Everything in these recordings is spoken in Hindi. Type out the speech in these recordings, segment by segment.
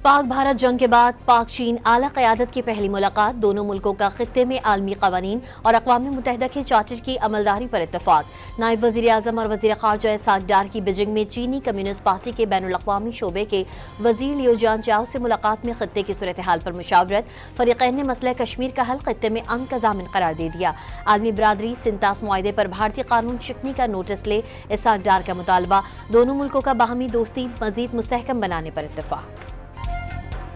पाक भारत जंग के बाद पाक चीन आला क़यादत की पहली मुलाकात। दोनों मुल्कों का खित्ते में आलमी क़वानीन और अक़वाम मुत्तहिदा के चार्टर की अमलदारी पर इत्तफ़ाक़। नायब वज़ीर आज़म और वज़ीर ख़ारजा इस्हाक़ डार की बीजिंग में चीनी कम्युनिस्ट पार्टी के बैनुल-अक़वामी शोबे के वज़ीर लियो जान से मुलाकात में खित्ते की सूरत हाल पर मुशावरत। फ़रीक़ैन ने मसला कश्मीर का हल खित्ते में अमन का ज़ामिन करार दे दिया। आलमी बरादरी सिंतास मुआहदे पर भारतीय कानून शिकनी का नोटिस ले, इस्हाक़ डार का मुतालबा। दोनों मुल्कों का बाहमी दोस्ती मज़ीद मुस्तहकम बनाने पर इत्तफ़ाक़।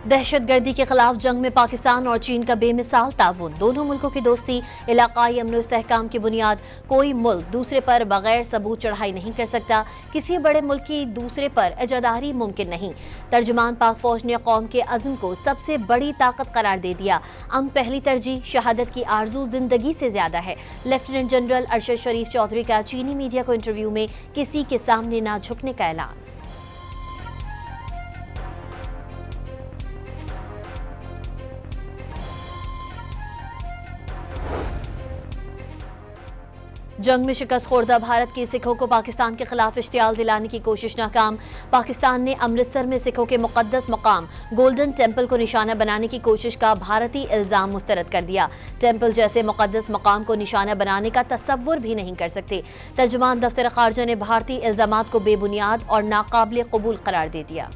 दहशतगर्दी के खिलाफ जंग में पाकिस्तान और चीन का बेमिसाल ताउन। दोनों मुल्कों की दोस्ती इलाकाई अमन और इस्तेहकाम की बुनियाद। कोई मुल्क दूसरे पर बगैर सबूत चढ़ाई नहीं कर सकता। किसी बड़े मुल्क की दूसरे पर इजादारी मुमकिन नहीं। तर्जुमान पाक फौज ने कौम के अज़्म को सबसे बड़ी ताकत करार दे दिया। अमन पहली तरजीह, शहादत की आरजू जिंदगी से ज्यादा है। लेफ्टिनेंट जनरल अरशद शरीफ चौधरी का चीनी मीडिया को इंटरव्यू में किसी के सामने ना झुकने का ऐलान। जंग में शिकस्त खोर्दा भारत के सिखों को पाकिस्तान के खिलाफ इश्तियाल दिलाने की कोशिश नाकाम। पाकिस्तान ने अमृतसर में सिखों के मुकद्दस मकाम गोल्डन टेम्पल को निशाना बनाने की कोशिश का भारतीय इल्जाम मुस्तरद कर दिया। टेम्पल जैसे मुकद्दस मकाम को निशाना बनाने का तसव्वुर भी नहीं कर सकते। तर्जुमान दफ्तर खारजा ने भारतीय इल्जामात को बेबुनियाद और नाकाबिल कबूल करार दे दिया।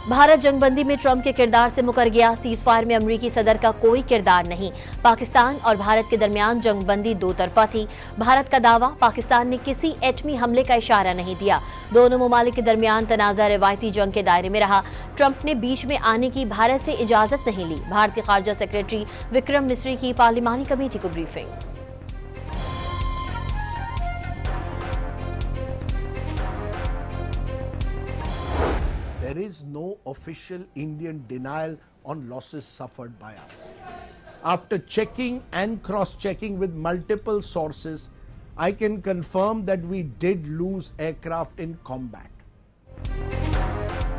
भारत जंगबंदी में ट्रंप के किरदार से मुकर गया। सीज फायर में अमरीकी सदर का कोई किरदार नहीं। पाकिस्तान और भारत के दरमियान जंगबंदी दो तरफा थी। भारत का दावा, पाकिस्तान ने किसी एटमी हमले का इशारा नहीं दिया। दोनों ममालिक के दरमियान तनाज़ा रिवायती जंग के दायरे में रहा। ट्रंप ने बीच में आने की भारत से इजाजत नहीं ली। भारतीय खारजा सेक्रेटरी विक्रम मिस्री की पार्लिमानी कमेटी को briefing. There is no official Indian denial on losses suffered by us. After checking and cross-checking with multiple sources, I can confirm that we did lose aircraft in combat.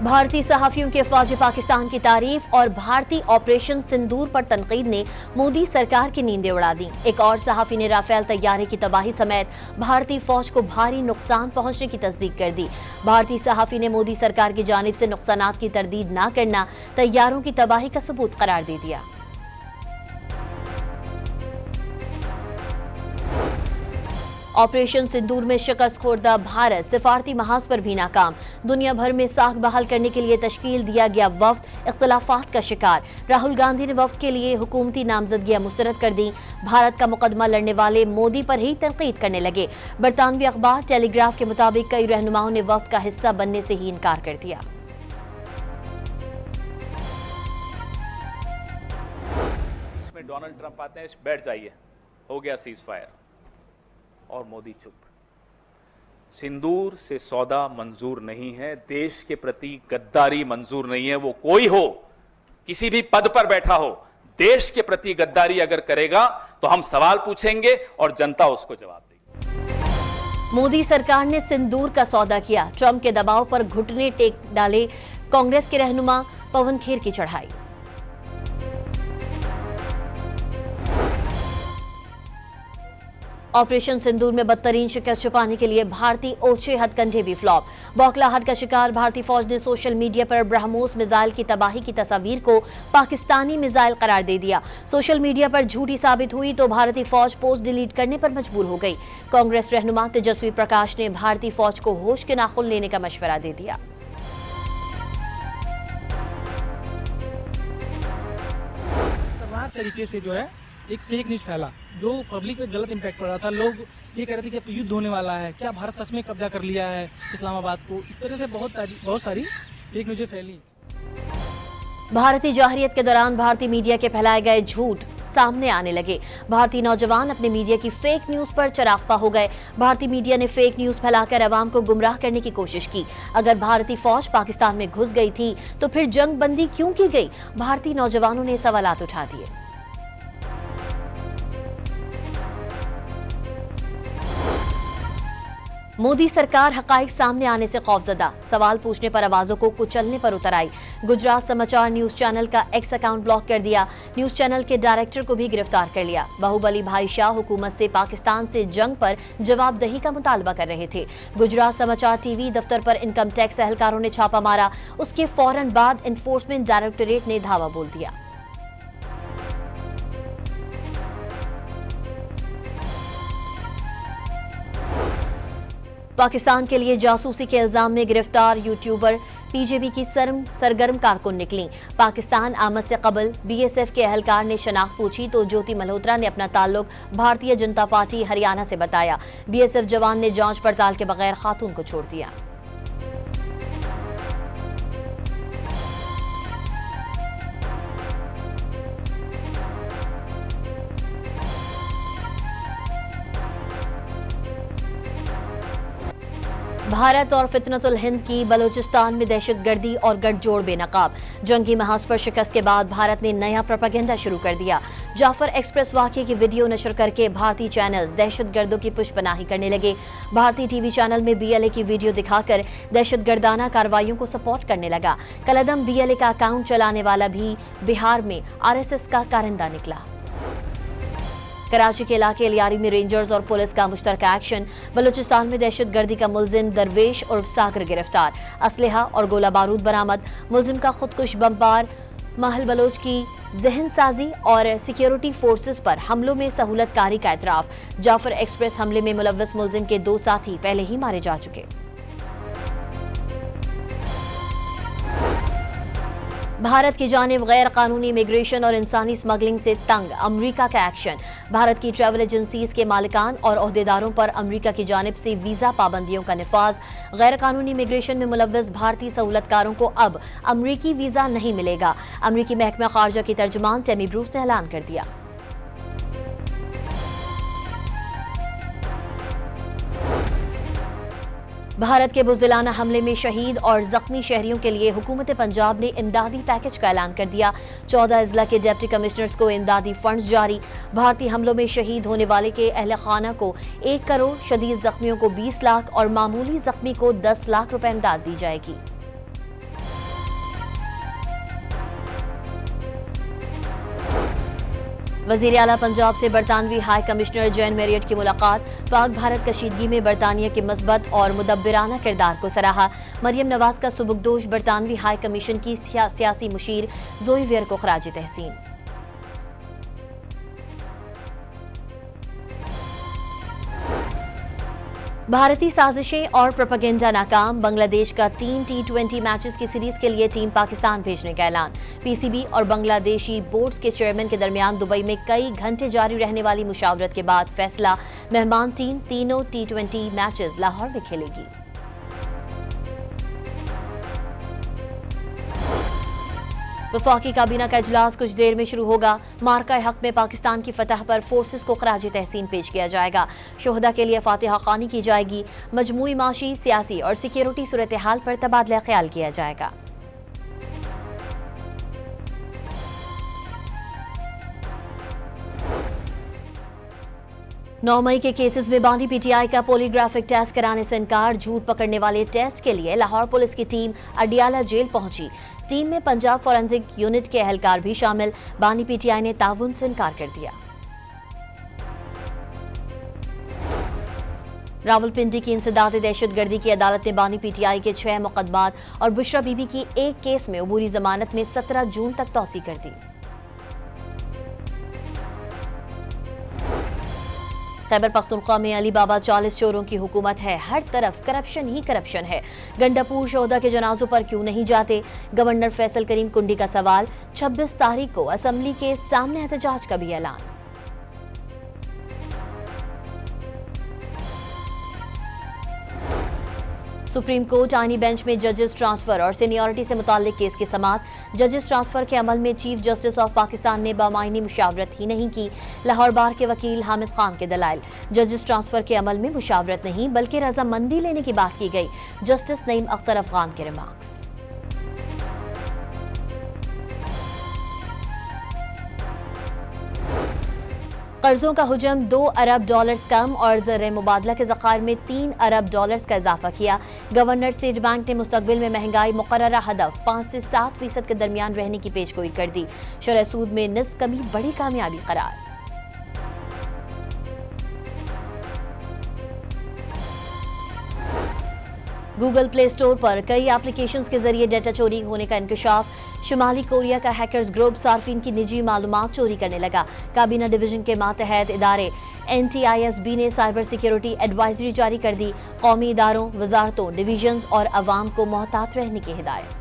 भारतीय सहाफियों के फौज पाकिस्तान की तारीफ और भारतीय ऑपरेशन सिंदूर पर तनकीद ने मोदी सरकार की नींदें उड़ा दी। एक और सहाफी ने राफेल तैयारे की तबाही समेत भारतीय फौज को भारी नुकसान पहुंचने की तस्दीक कर दी। भारतीय सहाफी ने मोदी सरकार की जानिब से नुकसानात की तरदीद न करना तैयारों की तबाही का सबूत करार दे दिया। ऑपरेशन सिंदूर में शिकस्त खोर्दा भारत सिफारती महाज पर भी नाकाम। दुनिया भर में साख बहाल करने के लिए तश्कील दिया गया वफ्द इख्तलाफात का शिकार। राहुल गांधी ने वफ्द के लिए हुकूमती नामजदगियां मुस्तरद कर दी। भारत का मुकदमा लड़ने वाले मोदी पर ही तनकीद करने लगे। बरतानवी अखबार टेलीग्राफ के मुताबिक कई रहनुमाओं ने वफ्द का हिस्सा बनने से ही इनकार कर दिया। इसमें डोनाल्ड ट्रंप आते हैं, बैठ जाइए, हो गया सीज फायर, और मोदी चुप। सिंदूर से सौदा मंजूर नहीं है, देश के प्रति गद्दारी मंजूर नहीं है। वो कोई हो, किसी भी पद पर बैठा हो, देश के प्रति गद्दारी अगर करेगा तो हम सवाल पूछेंगे और जनता उसको जवाब देगी। मोदी सरकार ने सिंदूर का सौदा किया। ट्रंप के दबाव पर घुटने टेक डाले। कांग्रेस के रहनुमा पवन खेर की चढ़ाई। ऑपरेशन सिंदूर में बदतरीन शिकस्त छुपाने के लिए भारतीय ओछे हथकंडे भी फ्लॉप। बौखलाहट का शिकार भारतीय फौज ने सोशल मीडिया पर ब्रह्मोस मिसाइल की तबाही की तस्वीर को पाकिस्तानी मिसाइल करार दे दिया। सोशल मीडिया पर झूठी साबित हुई तो भारतीय फौज पोस्ट डिलीट करने पर मजबूर हो गई। कांग्रेस रहनुमा तेजस्वी प्रकाश ने भारतीय फौज को होश के नाखून लेने का मशवरा दे दिया। तरीके से जो है एक फेक न्यूज फैला, जो पब्लिक पे गलत इम्पैक्ट पड़ रहा था। लोग ये कह रहे थे कि अब तो युद्ध होने वाला है, क्या भारत सच में कब्जा कर लिया है इस्लामाबाद को। इस तरह से बहुत सारी फेक न्यूज़ें फैली। भारतीय जाहिरियत के दौरान भारतीय मीडिया के फैलाए गए झूठ सामने आने लगे। भारतीय नौजवान अपने मीडिया की फेक न्यूज पर चरागपा हो गए। भारतीय मीडिया ने फेक न्यूज फैलाकर अवाम को गुमराह करने की कोशिश की। अगर भारतीय फौज पाकिस्तान में घुस गई थी तो फिर जंग बंदी क्यों की गई? भारतीय नौजवानों ने सवालात उठा दिए। मोदी सरकार हकाइक सामने आने से खौफजदा, सवाल पूछने पर आवाजों को कुचलने पर उतर आई। गुजरात समाचार न्यूज चैनल का एक्स अकाउंट ब्लॉक कर दिया। न्यूज चैनल के डायरेक्टर को भी गिरफ्तार कर लिया। बाहुबली भाई शाह हुकूमत से पाकिस्तान से जंग पर जवाबदही का मुतालबा कर रहे थे। गुजरात समाचार टीवी दफ्तर पर इनकम टैक्स एहलकारों ने छापा मारा। उसके फौरन बाद एनफोर्समेंट डायरेक्टोरेट ने धावा बोल दिया। पाकिस्तान के लिए जासूसी के इल्जाम में गिरफ्तार यूट्यूबर पीजेबी की सरगर्म कारकुन निकली। पाकिस्तान आमद से कबल बीएसएफ के एहलकार ने शनाख्त पूछी तो ज्योति मल्होत्रा ने अपना ताल्लुक भारतीय जनता पार्टी हरियाणा से बताया। बीएसएफ जवान ने जांच पड़ताल के बगैर खातून को छोड़ दिया। भारत और फितनतुल हिंद की बलूचिस्तान में दहशतगर्दी और गठजोड़ बेनकाब। जंगी महाज पर शिकस्त के बाद भारत ने नया प्रोपेगेंडा शुरू कर दिया। जाफर एक्सप्रेस वाकये की वीडियो नशर करके भारतीय चैनल्स दहशतगर्दों की पुष्पनाही करने लगे। भारतीय टीवी चैनल में बीएलए की वीडियो दिखाकर दहशतगर्दाना कार्रवाइयों को सपोर्ट करने लगा। कलदम बीएलए का अकाउंट चलाने वाला भी बिहार में आरएसएस का कारिंदा निकला। कराची के इलाके लियारी में रेंजर्स और पुलिस का मुश्तरका एक्शन। बलूचिस्तान में दहशतगर्दी का मुलजिम दरवेश उर्फ सागर गिरफ्तार। असलहा और गोला बारूद बरामद। मुलजिम का खुदकुश बमबार महल बलोच की जहन साजी और सिक्योरिटी फोर्सेस पर हमलों में सहूलतकारी का एतराफ। जाफर एक्सप्रेस हमले में मुलव्वस मुलजिम के 2 साथी पहले ही मारे जा चुके। भारत की जानिब गैर कानूनी इमिग्रेशन और इंसानी स्मगलिंग से तंग अमेरिका का एक्शन। भारत की ट्रैवल एजेंसीज के मालिकान और ओहदेदारों पर अमेरिका की जानिब से वीजा पाबंदियों का निफाज। गैर कानूनी इमिग्रेशन में मुलव्वस भारतीय सहूलतकारों को अब अमरीकी वीजा नहीं मिलेगा। अमरीकी महकमा खारजा की तर्जुमान टेमी ब्रूस ने ऐलान कर दिया। भारत के बुज़दिलाना हमले में शहीद और जख्मी शहरियों के लिए हुकूमत पंजाब ने इमदादी पैकेज का ऐलान कर दिया। 14 अजला के डिप्टी कमिश्नर्स को इमदादी फंड्स जारी। भारतीय हमलों में शहीद होने वाले के अहल खाना को 1 करोड़, शदीद जख्मियों को 20 लाख और मामूली जख्मी को 10 लाख रुपए इमदाद दी जाएगी। वजीर आला पंजाब से बरतानवी हाई कमिश्नर जैन मैरियट की मुलाकात। पाक भारत कशीदगी में बरतानिया के मस्बत और मुदब्बिराना किरदार को सराहा। मरियम नवाज का सुबुकदोश बरतानवी हाई कमीशन की सियासी मुशीर जोई वेयर को खराज तहसीन। भारतीय साजिशें और प्रोपेगेंडा नाकाम। बांग्लादेश का 3 T20 मैचेस की सीरीज के लिए टीम पाकिस्तान भेजने का ऐलान। पीसीबी और बांग्लादेशी बोर्ड्स के चेयरमैन के दरमियान दुबई में कई घंटे जारी रहने वाली मुशावरत के बाद फैसला। मेहमान टीम तीनों T20 मैचेस लाहौर में खेलेगी। वफाकी काबीना का इजलास कुछ देर में शुरू होगा। मार्का हक में पाकिस्तान की फतह पर फोर्सेस को खराज तहसीन पेश किया जाएगा। शोहदा के लिए फातिहा खानी की जाएगी। मजमूई माशी, सियासी और सिक्योरिटी सूरत हाल पर तबादला ख्याल किया जाएगा। नौ मई के केसेस में बांदी पीटीआई का पोलीग्राफिक टेस्ट कराने से इनकार। झूठ पकड़ने वाले टेस्ट के लिए लाहौर पुलिस की टीम अडियाला जेल पहुंची। टीम में पंजाब फॉरेंसिक यूनिट के एहलकार भी शामिल। बानी पीटीआई ने ताउन से इनकार कर दिया। रावलपिंडी की इंसदाद दहशतगर्दी की अदालत ने बानी पीटीआई के 6 मुकदमात और बुशरा बीबी की एक केस में अबूरी जमानत में 17 जून तक तौसी कर दी। खैबर पख्तूनख्वा में अली बाबा 40 चोरों की हुकूमत है। हर तरफ करप्शन ही करप्शन है। गंडापुर शोहदा के जनाजों पर क्यों नहीं जाते? गवर्नर फैसल करीम कुंडी का सवाल। 26 तारीख को असम्बली के सामने एहतजाज का भी ऐलान। सुप्रीम कोर्ट आईनी बेंच में जजेस ट्रांसफर और सीनियरिटी से मुताल्लिक केस की समाअत। जजेस ट्रांसफर के अमल में चीफ जस्टिस ऑफ पाकिस्तान ने बामायनी मुशावरत ही नहीं की। लाहौर बार के वकील हामिद खान के दलाइल। जजेस ट्रांसफर के अमल में मुशावरत नहीं बल्कि रजामंदी लेने की बात की गई। जस्टिस नईम अख्तर अफगान के रिमार्क्स। कर्जों का हुजम $2 अरब कम और ज़र मुबादला के ज़खायर में $3 अरब का इजाफा किया। गवर्नर स्टेट बैंक ने मुस्तकबिल में महंगाई मुकर्ररा हदफ 5 से 7% के दरमियान रहने की पेशगोई कर दी। शरह सूद में निस्फ कमी बड़ी कामयाबी करार। गूगल प्ले स्टोर पर कई एप्लीकेशंस के जरिए डेटा चोरी होने का इंकशाफ। शुमाली कोरिया का हैकर्स ग्रुप सार्फिन की निजी मालूमात चोरी करने लगा। काबीना डिवीजन के मातहत इदारे NTISB ने साइबर सिक्योरिटी एडवाइजरी जारी कर दी। कौमी इदारों, वजारतों, डिवीजन्स और अवाम को मोहतात रहने की हिदायत।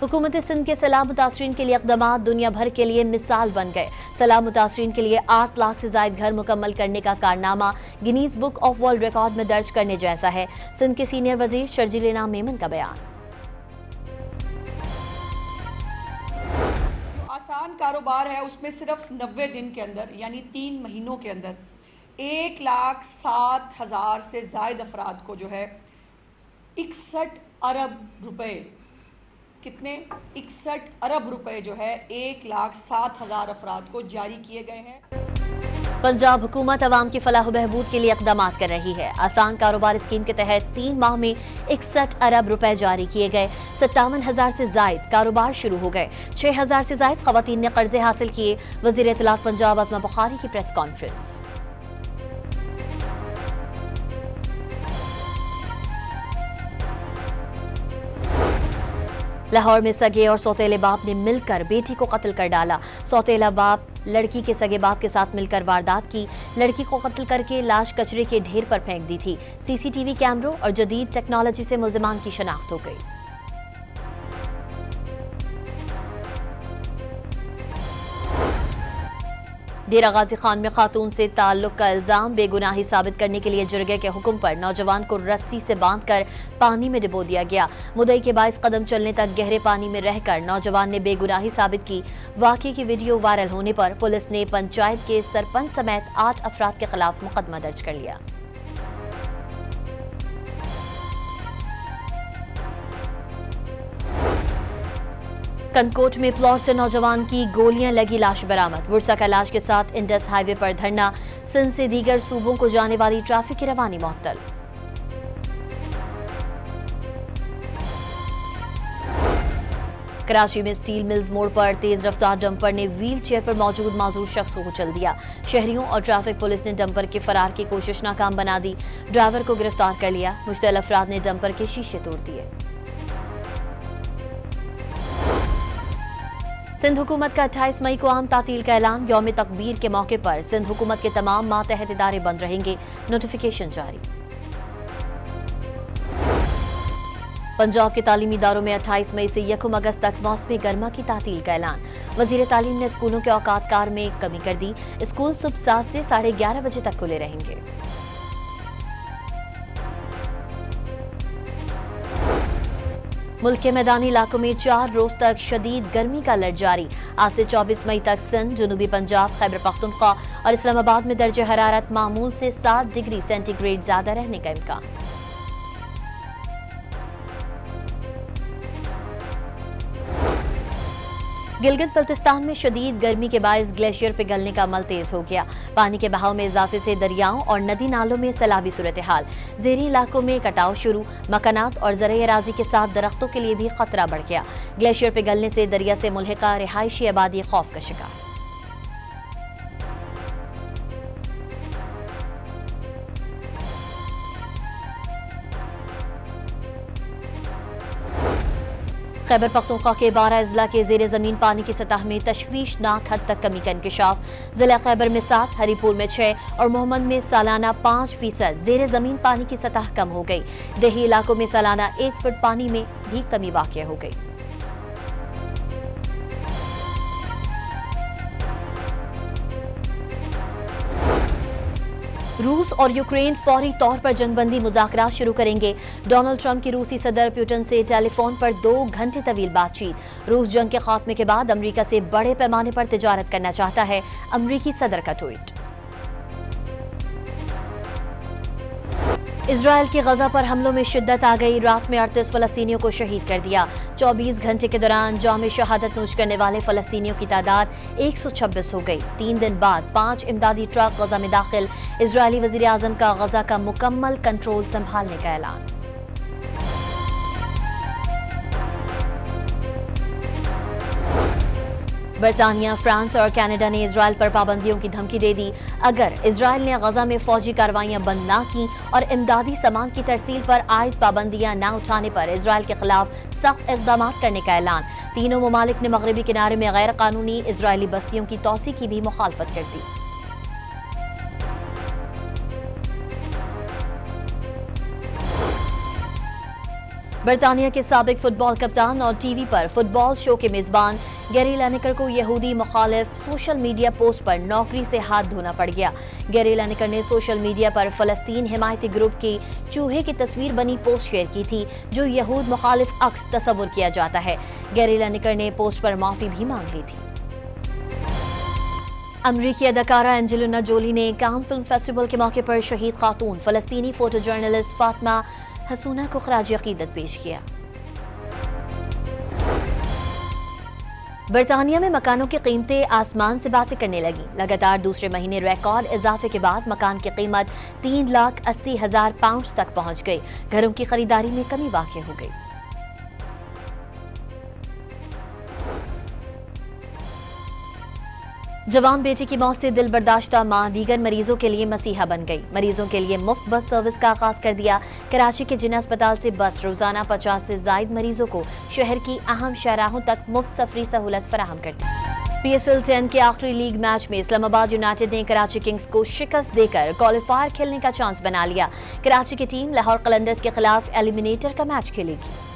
हुकूमत सिंध के सलाह मुतासरीन के लिए इक़दामात दुनिया भर के लिए मिसाल बन गए। सलाह मुतासरीन के लिए 8 लाख से ज़ायद घर मुकम्मल करने का कारनामा Guinness book of world record में दर्ज करने जैसा है। सिंध के सीनियर वजीर शर्जील इनाम मेमन का बयान। जो आसान कारोबार है उसमें सिर्फ 90 दिन के अंदर यानी 3 महीनों के अंदर 1,07,000 से ज़ायद अफराद को जो है 61 अरब रुपए, कितने 61 अरब रुपए जो है 1,07,000 अफराद को जारी किए गए हैं। पंजाब हुकूमत अवाम की फलाह बहबूद के लिए इक़दामात कर रही है। आसान कारोबार स्कीम के तहत 3 माह में 61 अरब रुपए जारी किए गए। 57,000 से जायद कारोबार शुरू हो गए। 6,000 से जायद खवातीन ने कर्जे हासिल किए। वज़ीर इत्तलात पंजाब आज़मा बुखारी की प्रेस कॉन्फ्रेंस। लाहौर में सगे और सौतेले बाप ने मिलकर बेटी को कत्ल कर डाला। सौतेला बाप लड़की के सगे बाप के साथ मिलकर वारदात की। लड़की को कत्ल करके लाश कचरे के ढेर पर फेंक दी थी। CCTV कैमरों और जदीद टेक्नोलॉजी से मुल्जिमान की शनाख्त हो गई। डेरा गाजी खान में खातून से ताल्लुक का इल्जाम बेगुनाही साबित करने के लिए जुर्गे के हुक्म पर नौजवान को रस्सी से बांधकर पानी में डुबो दिया गया। मुद्दई के 22 कदम चलने तक गहरे पानी में रहकर नौजवान ने बेगुनाही साबित की। वाकये की वीडियो वायरल होने पर पुलिस ने पंचायत के सरपंच समेत 8 अफराद के खिलाफ मुकदमा दर्ज कर लिया। कनकोट में प्लॉट से नौजवान की गोलियां लगी लाश बरामद। वुरसा का लाश के साथ इंडस हाईवे पर धरना। सिंध से दीगर सूबों को जाने वाली ट्रैफिक की रवानी मुअत्तल। कराची में स्टील मिल्स मोड़ पर तेज रफ्तार डंपर ने व्हील चेयर पर मौजूद माजूर शख्स को कुचल दिया। शहरियों और ट्रैफिक पुलिस ने डंपर के फरार की कोशिश नाकाम बना दी। ड्राइवर को गिरफ्तार कर लिया। मुश्तल अफराद ने डंपर के शीशे तोड़ दिए। सिंध हुकूमत का 28 मई को आम तातील का ऐलान। यौम तकबीर के मौके पर सिंध हुकूमत के तमाम मातहत इदारे बंद रहेंगे। नोटिफिकेशन जारी। पंजाब के तालीमी इदारों में 28 मई से 1 अगस्त तक मौसमी गर्मा की तातील का ऐलान। वजीर तालीम ने स्कूलों के औकात कार में कमी कर दी। स्कूल सुबह 7 से 11:30 बजे तक खुले रहेंगे। मुल्क के मैदानी इलाकों में 4 रोज तक शदीद गर्मी का अलर्ट जारी। आज से 24 मई तक सिंध, जनूबी पंजाब, खैबर पख्तूनख्वा और इस्लामाबाद में दर्जे हरारत मामूल से 7 डिग्री सेंटीग्रेड ज्यादा रहने का इम्कान। गिलगित बल्तिस्तान में शदीद गर्मी के बायस ग्लेशियर पिघलने का अमल तेज हो गया। पानी के बहाव में इजाफे से दरियाओं और नदी नालों में सैलाबी सूरत हाल। ज़ेरी इलाकों में कटाव शुरू। मकानात और ज़रई अराजी के साथ दरख्तों के लिए भी खतरा बढ़ गया। ग्लेशियर पिघलने से दरिया से मुल्हिका रिहायशी आबादी खौफ का शिकार। खैबर पख्तूनख्वा के 12 अजला के जेर जमीन पानी की सतह में तशवीशनाक हद तक कमी का इंकशाफ। जिला खैबर में 7, हरीपुर में 6 और मोहम्मद में सालाना 5% जेर जमीन पानी की सतह कम हो गई। देही इलाकों में सालाना 1 फुट पानी में भी कमी वाक़या हो गई। रूस और यूक्रेन फौरी तौर पर जंगबंदी मुज़ाकरात शुरू करेंगे। डोनाल्ड ट्रंप की रूसी सदर पुतिन से टेलीफोन पर 2 घंटे तवील बातचीत। रूस जंग के खात्मे के बाद अमेरिका से बड़े पैमाने पर तिजारत करना चाहता है। अमेरिकी सदर का ट्वीट। इजराइल की गजा पर हमलों में शिद्दत आ गई। रात में 38 फलस्तीनियों को शहीद कर दिया। 24 घंटे के दौरान जाम शहादत नोश करने वाले फलस्तीनियों की तादाद 126 हो गई। 3 दिन बाद 5 इमदादी ट्रक गजा में दाखिल। इजरायली वजीर आजम का गजा का मुकम्मल कंट्रोल संभालने का ऐलान। बरतानिया, फ्रांस और कनाडा ने इजराइल पर पाबंदियों की धमकी दे दी। अगर इजराइल ने गजा में फौजी कार्रवाइयां बंद ना की और इमदादी सामान की तरसील पर आयद पाबंदियां न उठाने पर इजराइल के खिलाफ सख्त इकदाम करने का ऐलान। तीनों ममालिक ने मगरबी किनारे में गैर कानूनी इजरायली बस्तियों की तोसी की भी मुखालफत कर दी। बरतानिया के साबिक फुटबॉल कप्तान और टीवी पर फुटबॉल शो के मेजबान गैरी लिनेकर को यहूदी मुखालिफ सोशल मीडिया पोस्ट पर नौकरी से हाथ धोना पड़ गया। गैरी लिनेकर ने सोशल मीडिया पर फलस्तीन हिमायती ग्रुप की चूहे की तस्वीर बनी पोस्ट शेयर की थी, जो यहूद मुखालिफ अक्स तस्वुर किया जाता है। गैरी लिनेकर ने पोस्ट पर माफी भी मांग ली थी। अमरीकी अदाकारा एंजेलिना जोली ने कान फिल्म फेस्टिवल के मौके पर शहीद खातून फलस्तीनी फोटो जर्नलिस्ट फातिमा हसूना को खराज अकीदत पेश किया। बरतानिया में मकानों की कीमतें आसमान से बातें करने लगी। लगातार दूसरे महीने रिकॉर्ड इजाफे के बाद मकान की कीमत 3,80,000 पाउंड तक पहुंच गई। घरों की खरीदारी में कमी वाक़ हो गई। जवान बेटे की मौत से दिल बर्दाश्ता मां दीगर मरीजों के लिए मसीहा बन गई। मरीजों के लिए मुफ्त बस सर्विस का आगाज कर दिया। कराची के जिन्ना अस्पताल से बस रोजाना 50 से ज्यादा मरीजों को शहर की अहम शाहराहों तक मुफ्त सफरी सहूलत फराहम करती। PSL 10 के आखिरी लीग मैच में इस्लामाबाद यूनाइटेड ने कराची किंग्स को शिकस्त देकर क्वालिफायर खेलने का चांस बना लिया। कराची की टीम लाहौर कलंदर्स के खिलाफ एलिमिनेटर का मैच खेलेगी।